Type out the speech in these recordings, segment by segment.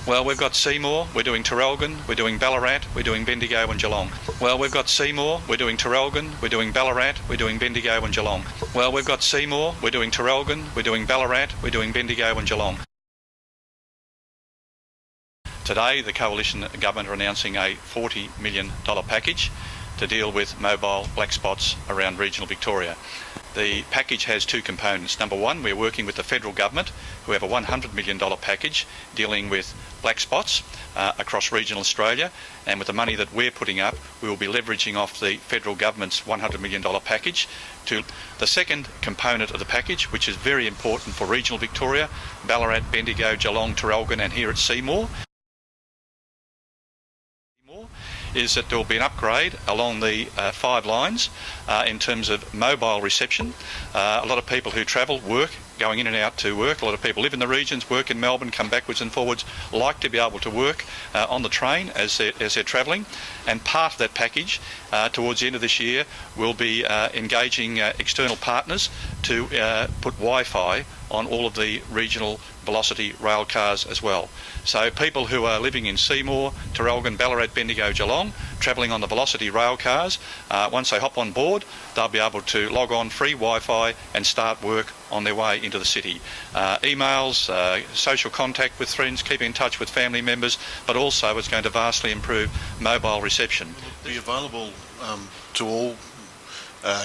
Well, we've got Seymour, we're doing Traralgon, we're doing Ballarat, we're doing Bendigo and Geelong. Well, we've got Seymour, we're doing Traralgon, we're doing Ballarat, we're doing Bendigo and Geelong. Well, we've got Seymour, we're doing Traralgon, we're doing Ballarat, we're doing Bendigo and Geelong. Today, the Coalition Government are announcing a $40 million package to deal with mobile black spots around regional Victoria. The package has two components. Number one, we're working with the federal government, who have a $100 million package dealing with black spots across regional Australia, and with the money that we're putting up, we will be leveraging off the federal government's $100 million package to the second component of the package, which is very important for regional Victoria, Ballarat, Bendigo, Geelong, Traralgon and here at Seymour, is that there will be an upgrade along the 5 lines in terms of mobile reception. A lot of people who travel, work, going in and out to work, a lot of people live in the regions, work in Melbourne, come backwards and forwards, like to be able to work on the train as they're travelling. And part of that package towards the end of this year will be engaging external partners to put Wi-Fi on all of the regional velocity rail cars as well. So people who are living in Seymour, Traralgon, Ballarat, Bendigo, Geelong, travelling on the velocity rail cars, once they hop on board, they'll be able to log on free Wi-Fi and start work on their way into the city. Emails, social contact with friends, keeping in touch with family members, but also it's going to vastly improve mobile reception. Will it be available to all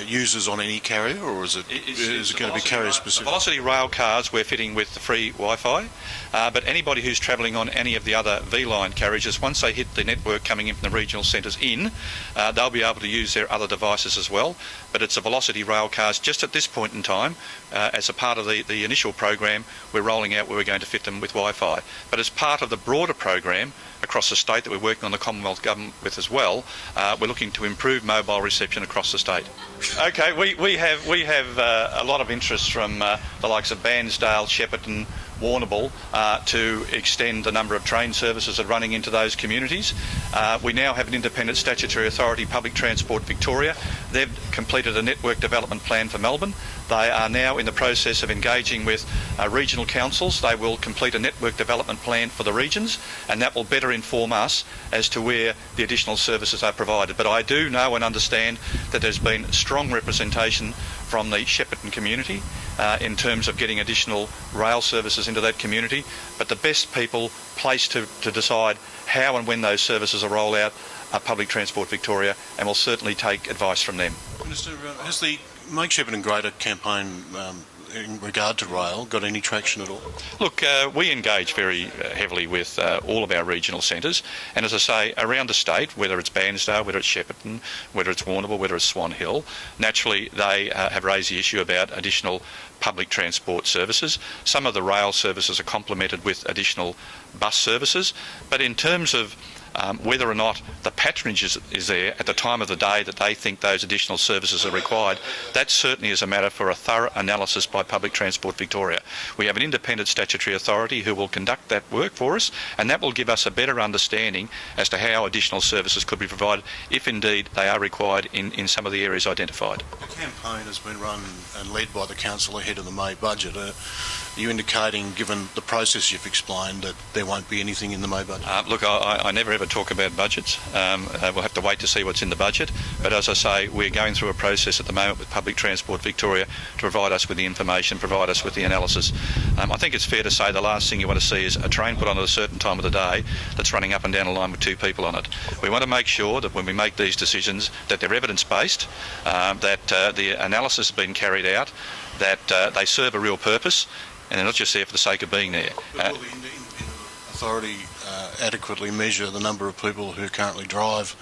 users on any carrier, or is it going to be carrier specific? The velocity rail cars we're fitting with the free Wi-Fi, but anybody who's travelling on any of the other V-line carriages, once they hit the network coming in from the regional centres they'll be able to use their other devices as well. But it's a velocity rail cars just at this point in time, as a part of the initial program we're rolling out where we're going to fit them with Wi-Fi. But as part of the broader program across the state that we're working on the Commonwealth Government with as well, we're looking to improve mobile reception across the state. Okay, we have a lot of interest from the likes of Bairnsdale, Shepparton, Warrnambool to extend the number of train services that are running into those communities. We now have an independent statutory authority, Public Transport Victoria. They've completed a network development plan for Melbourne. They are now in the process of engaging with regional councils. They will complete a network development plan for the regions, and that will better inform us as to where the additional services are provided. But I do know and understand that there's been strong representation from the Shepparton community in terms of getting additional rail services into that community. But the best people placed to decide how and when those services are rolled out are Public Transport Victoria, and we'll certainly take advice from them. Minister, has the Make Shepparton Greater campaign in regard to rail got any traction at all? Look, we engage very heavily with all of our regional centres, and as I say, around the state, whether it's Bairnsdale, whether it's Shepparton, whether it's Warrnambool, whether it's Swan Hill, naturally they have raised the issue about additional public transport services. Some of the rail services are complemented with additional bus services, but in terms of whether or not the patronage is there at the time of the day that they think those additional services are required, that certainly is a matter for a thorough analysis by Public Transport Victoria. We have an independent statutory authority who will conduct that work for us, and that will give us a better understanding as to how additional services could be provided, if indeed they are required in some of the areas identified. The campaign has been run and led by the Council ahead of the May budget. Are you indicating, given the process you've explained, that there won't be anything in the May budget? Look, I never ever talk about budgets. We'll have to wait to see what's in the budget. But as I say, we're going through a process at the moment with Public Transport Victoria to provide us with the information, provide us with the analysis. I think it's fair to say the last thing you want to see is a train put on at a certain time of the day that's running up and down a line with 2 people on it. We want to make sure that when we make these decisions that they're evidence-based, that the analysis has been carried out, that they serve a real purpose, and they're not just there for the sake of being there. But will the independent authority adequately measure the number of people who currently drive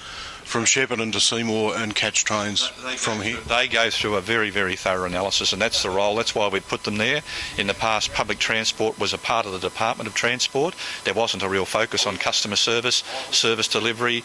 from Shepparton to Seymour and catch trains from here? They go through a very, very thorough analysis, and that's the role. That's why we put them there. In the past, public transport was a part of the Department of Transport. There wasn't a real focus on customer service, service delivery,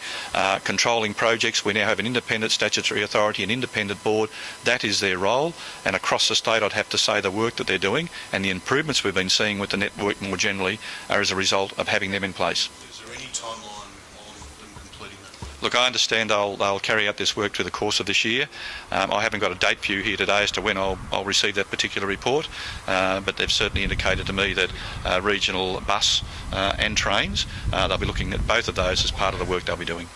controlling projects. We now have an independent statutory authority, an independent board. That is their role, and across the state I'd have to say the work that they're doing and the improvements we've been seeing with the network more generally are as a result of having them in place. Is there any timeline on them completing that? Look, I understand they'll carry out this work through the course of this year. I haven't got a date for you here today as to when I'll receive that particular report, but they've certainly indicated to me that regional bus and trains, they'll be looking at both of those as part of the work they'll be doing.